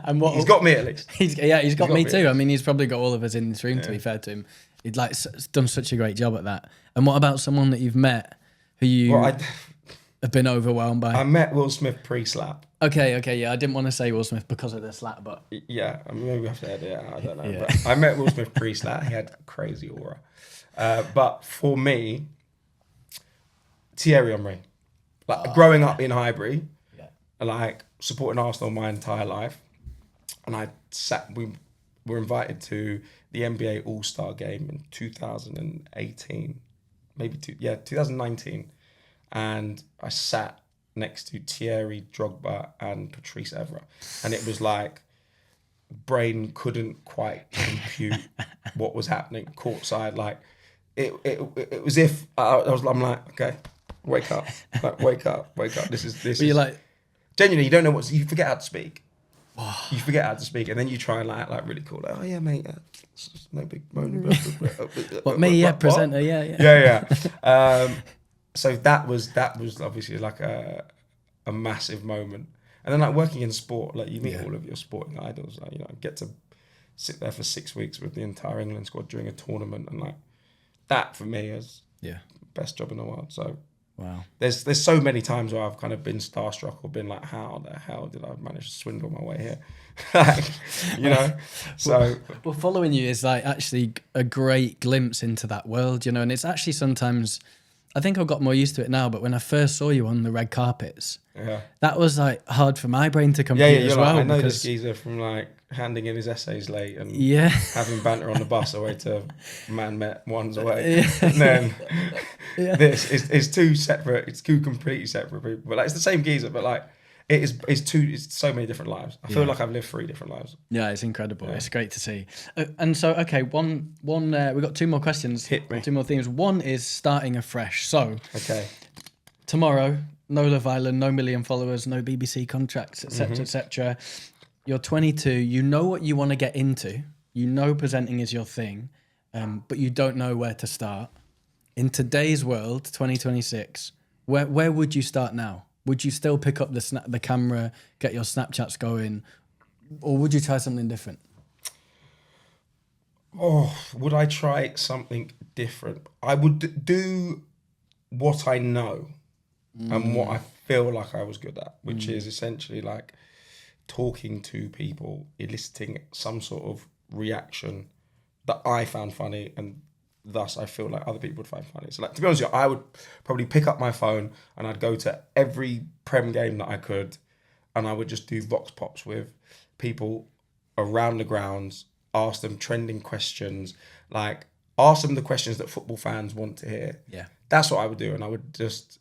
And what he's got me at least. He's got me too. I mean, he's probably got all of us in this room. To be fair to him, he'd like done such a great job at that. And what about someone that you've met who you have been overwhelmed by? I met Will Smith pre-slap. Okay, yeah. I didn't want to say Will Smith because of the slap, but yeah, I mean, maybe we have to edit it out. I don't know. Yeah. But I met Will Smith pre-slap. He had a crazy aura. But for me, Thierry Henry, like growing up in Highbury, like supporting Arsenal my entire life, and we were invited to the NBA All-Star game in 2018, 2019, and I sat next to Thierry, Drogba, and Patrice Evra, and it was like brain couldn't quite compute what was happening courtside. Like it was if I'm like, okay, wake up. This is. You're like, genuinely, you don't know you forget how to speak. You forget how to speak, and then you try and act like really cool. Like, oh yeah, mate, it's no big moan. What me? Yeah, presenter. Yeah. So that was obviously like a massive moment. And then like working in sport, like you meet all of your sporting idols. Like, I get to sit there for 6 weeks with the entire England squad during a tournament, and like that for me is best job in the world. So. Wow. There's so many times where I've kind of been starstruck or been like, how the hell did I manage to swindle my way here? Like, So well, following you is like actually a great glimpse into that world, and it's actually sometimes, I think I've got more used to it now, but when I first saw you on the red carpets, that was like hard for my brain to compute as well. Like, I know this geezer from like handing in his essays late and having banter on the bus away to Man Met Ones away. And then this is two completely separate people. But like, it's the same geezer, but like it's so many different lives. I feel like I've lived 3 different lives. Yeah, it's incredible. It's great to see. And so, okay, one we've got 2 more questions. Hit me. 2 more themes. One is starting afresh. So, okay, tomorrow, no Love Island, no million followers, no BBC contracts, etc., etc. You're 22. You know what you want to get into. You know presenting is your thing, but you don't know where to start. In today's world, 2026, where would you start now? Would you still pick up the camera, get your Snapchats going, or would you try something different? Oh, would I try something different? I would do what I know and what I feel like I was good at, which is essentially like talking to people, eliciting some sort of reaction that I found funny, and thus I feel like other people would find funny. So like, to be honest with you, I would probably pick up my phone and I'd go to every Prem game that I could, and I would just do vox pops with people around the grounds, ask them trending questions, like ask them the questions that football fans want to hear. Yeah. That's what I would do, and I would just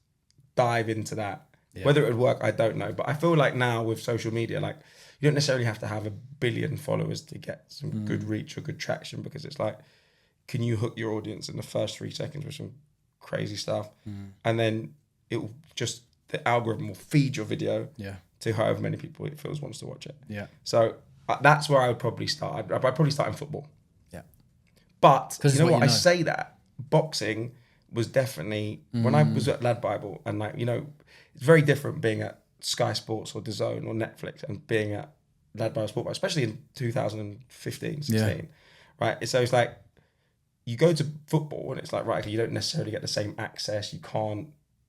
dive into that. Yeah. Whether it would work, I don't know. But I feel like now with social media, like you don't necessarily have to have 1 billion followers to get some good reach or good traction, because it's like, can you hook your audience in the first 3 seconds with some crazy stuff? And then the algorithm will feed your video to however many people it feels wants to watch it. Yeah. So that's where I would probably start. I'd probably start in football. Yeah. But you know what? I say that boxing was definitely, when I was at Lad Bible, and like, it's very different being at Sky Sports or DAZN or Netflix and being at Lad Bible Sport, especially in 2015, 16, right? So it's like, you go to football and it's like, right, okay, you don't necessarily get the same access.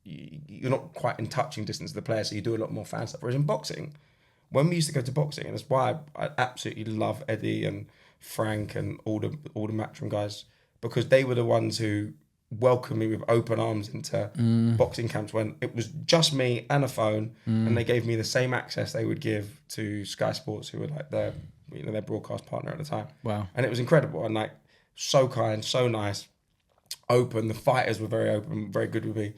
You're not quite in touching distance of the player, so you do a lot more fan stuff. Whereas in boxing, when we used to go to boxing, and that's why I absolutely love Eddie and Frank and all the Matchroom guys, because they were the ones who welcomed me with open arms into boxing camps when it was just me and a phone, and they gave me the same access they would give to Sky Sports, who were like their broadcast partner at the time. Wow. And it was incredible, and like so kind, so nice, open. The fighters were very open, very good with me.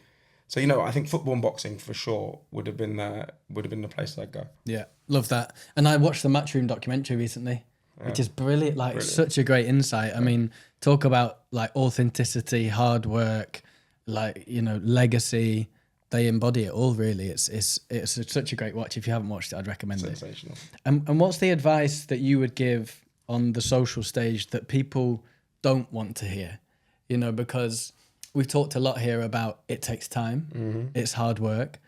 So I think football and boxing for sure would have been the place I'd go. Yeah, love that. And I watched the Matchroom documentary recently, which is brilliant. Like, such a great insight. I mean, talk about like authenticity, hard work, like legacy. They embody it all. Really, it's such a great watch. If you haven't watched it, I'd recommend it. Sensational. And what's the advice that you would give on the social stage that people don't want to hear? Because we've talked a lot here about it takes time, it's hard work,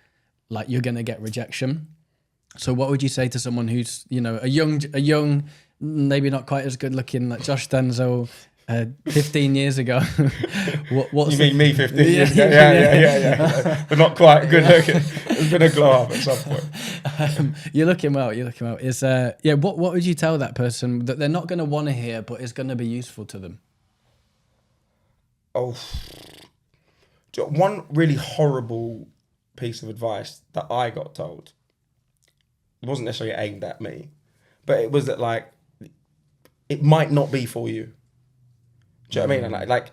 like you're going to get rejection. So what would you say to someone who's, you know, a young, maybe not quite as good looking like Josh Denzel 15 years ago? What's you mean me 15 years ago? Yeah. But not quite good looking. There's been a glow up at some point. You're looking well. Is what would you tell that person that they're not going to want to hear, but is going to be useful to them? Oh, one really horrible piece of advice that I got told. It wasn't necessarily aimed at me, but it was that like it might not be for you. Do you know what I mean? And like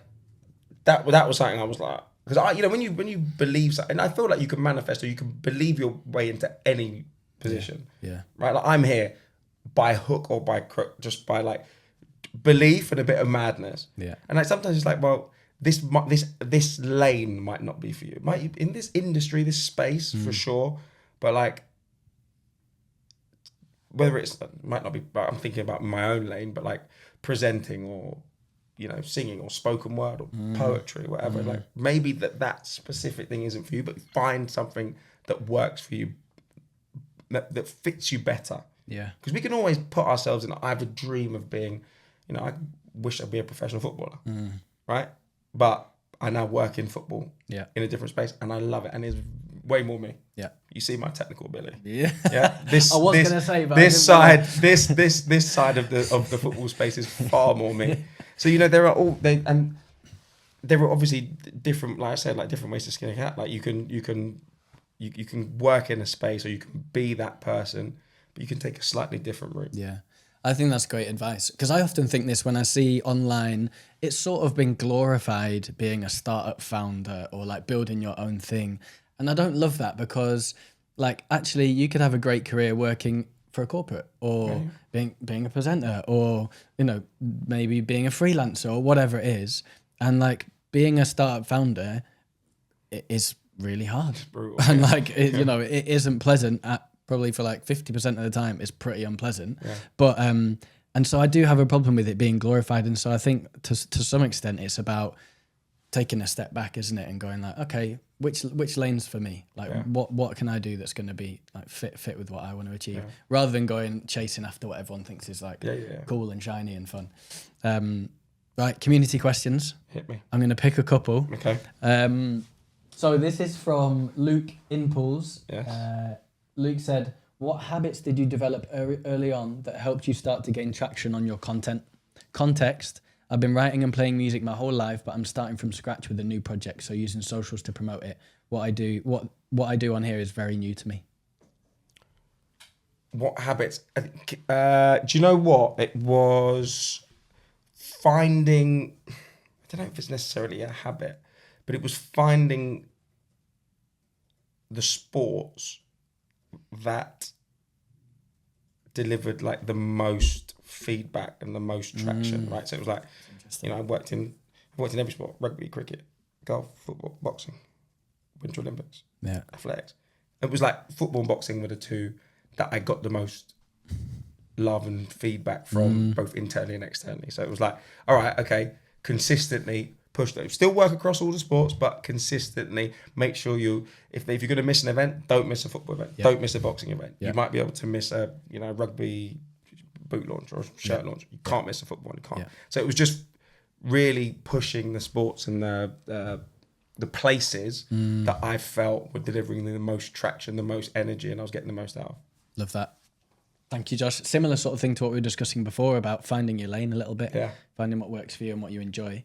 that was something I was like, because when you believe something, and I feel like you can manifest or you can believe your way into any position. Yeah. Right. Like I'm here by hook or by crook, just by like belief and a bit of madness. Yeah. And like sometimes it's like, well, this lane might not be for you. Might in this industry, this space for sure, but like. Whether it might not be, I'm thinking about my own lane, but like presenting or, singing or spoken word or poetry or whatever. Like maybe that specific thing isn't for you, but find something that works for you, that fits you better. Yeah. Because we can always put ourselves in, I have a dream of being, I wish I'd be a professional footballer, right? But I now work in football in a different space and I love it. And it's way more me. Yeah. You see my technical ability. Yeah. Yeah. I was going to say, but this side of the football space is far more me. So, there are obviously different, like I said, like different ways to skin a cat. Like you can work in a space or you can be that person, but you can take a slightly different route. Yeah. I think that's great advice because I often think this when I see online, it's sort of been glorified being a startup founder or like building your own thing. And I don't love that because like actually you could have a great career working for a corporate or being a presenter or, maybe being a freelancer or whatever it is. And like being a startup founder, it is really hard. It's brutal, and like, it isn't pleasant probably for like 50% of the time it's pretty unpleasant. Yeah. But, and so I do have a problem with it being glorified. And so I think to some extent it's about taking a step back, isn't it? And going like, okay, which lane's for me? Like what can I do that's going to be like fit with what I want to achieve rather than going chasing after what everyone thinks is like cool and shiny and fun. Right. Community questions. Hit me. I'm going to pick a couple. Okay. So this is from Luke in Pools. Yes. Luke said, what habits did you develop early on that helped you start to gain traction on your content? Context, I've been writing and playing music my whole life, but I'm starting from scratch with a new project, so using socials to promote it. What I do on here is very new to me. What habits? Do you know what? It was finding, I don't know if it's necessarily a habit, but it was finding the sports that delivered like the most feedback and the most traction, right? So it was like, I've worked in every sport: rugby, cricket, golf, football, boxing, Winter Olympics, athletics. It was like football and boxing were the two that I got the most love and feedback from, both internally and externally. So it was like, all right, okay, consistently push those. Still work across all the sports, but consistently make sure if you're going to miss an event, don't miss a football event. Yep. Don't miss a boxing event. Yep. You might be able to miss a rugby boot launch or shirt launch. You can't miss a football one. You can't. Yep. So it was just really pushing the sports and the places that I felt were delivering the most traction, the most energy, and I was getting the most out of. Love that. Thank you, Josh. Similar sort of thing to what we were discussing before about finding your lane a little bit, finding what works for you and what you enjoy.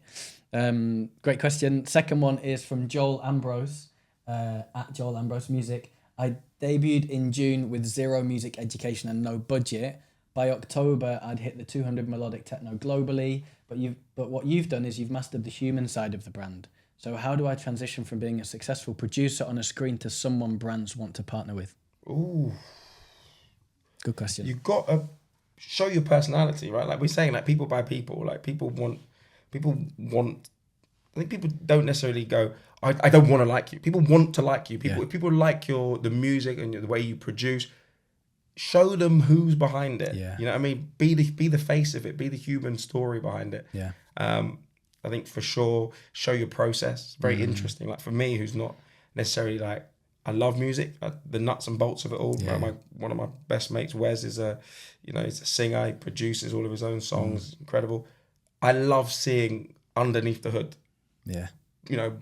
Great question. Second one is from Joel Ambrose, at Joel Ambrose Music. I debuted in June with zero music education and no budget. By October, I'd hit the 200 melodic techno globally, but what you've done is you've mastered the human side of the brand. So how do I transition from being a successful producer on a screen to someone brands want to partner with? Ooh. Good question. You've got to show your personality, right? Like we're saying, like people by people, like people want, I think people don't necessarily go, I don't want to like you. People want to like you. If people like the music and the way you produce, show them who's behind it. Yeah. You know what I mean? Be the face of it, be the human story behind it. Yeah. I think for sure, show your process. Very interesting. Like for me, who's not necessarily like I love music, the nuts and bolts of it all. Yeah. One of my best mates, Wes, he's a singer. He produces all of his own songs. Incredible. I love seeing underneath the hood. Yeah.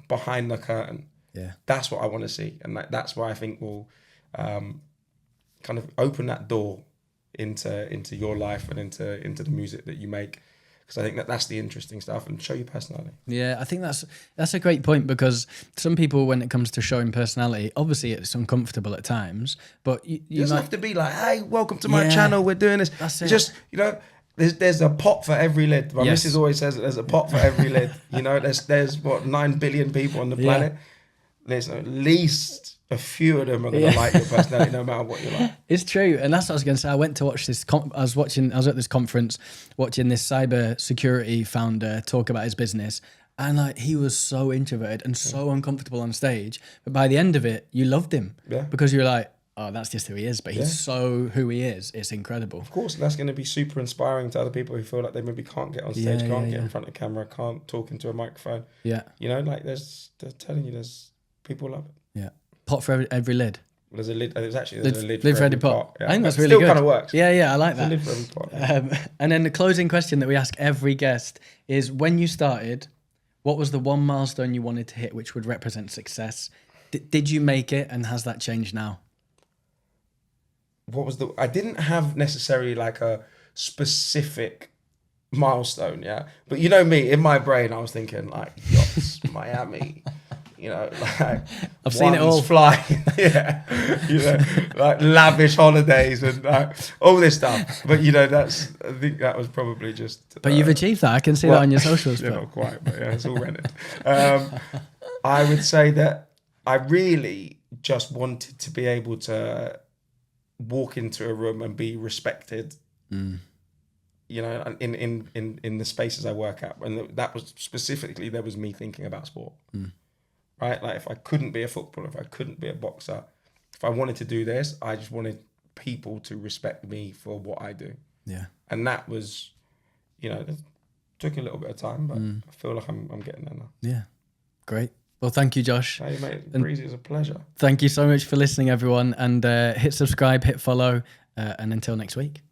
Behind the curtain. Yeah. That's what I want to see, and that's why I think will kind of open that door into your life and into the music that you make. Because I think that's the interesting stuff, and show your personality. Yeah, I think that's a great point, because some people, when it comes to showing personality, obviously it's uncomfortable at times, but you doesn't have to be like, hey, welcome to my channel, we're doing this. That's it. Just, there's a pot for every lid. My missus always says there's a pot for every lid. There's what, 9 billion people on the planet. There's at least a few of them are going to like your personality no matter what you like. It's true. And that's what I was going to say. I went to watch this. I was at this conference watching this cyber security founder talk about his business. And he was so introverted and so uncomfortable on stage. But by the end of it, you loved him. Yeah. Because you're like, oh, that's just who he is. But he's so who he is. It's incredible. Of course. And that's going to be super inspiring to other people who feel like they maybe can't get on stage, can't get in front of the camera, can't talk into a microphone. Yeah. They're telling you there's people love it. Yeah. Pot for every lid. There's a lid. There's a lid for every pot. Yeah. I think that's really good. Still kind of works. Yeah, I like that. A lid for every pot. Yeah. And then the closing question that we ask every guest is: when you started, what was the one milestone you wanted to hit, which would represent success? Did you make it, and has that changed now? I didn't have necessarily like a specific milestone, but me, in my brain, I was thinking like yachts, Miami. I've seen it all. Flying, like lavish holidays and all this stuff. But I think that was probably just. But you've achieved that. I can see that on your socials. Not quite, but it's all rented. I would say that I really just wanted to be able to walk into a room and be respected. In the spaces I work at, and that was specifically, there was me thinking about sport. Right? Like if I couldn't be a footballer, if I couldn't be a boxer, if I wanted to do this, I just wanted people to respect me for what I do. Yeah. And that was, it took a little bit of time, but I feel like I'm getting there now. Yeah. Great. Well, thank you, Josh. Hey, mate. Breezy, it's a pleasure. Thank you so much for listening, everyone. And hit subscribe, hit follow, and until next week.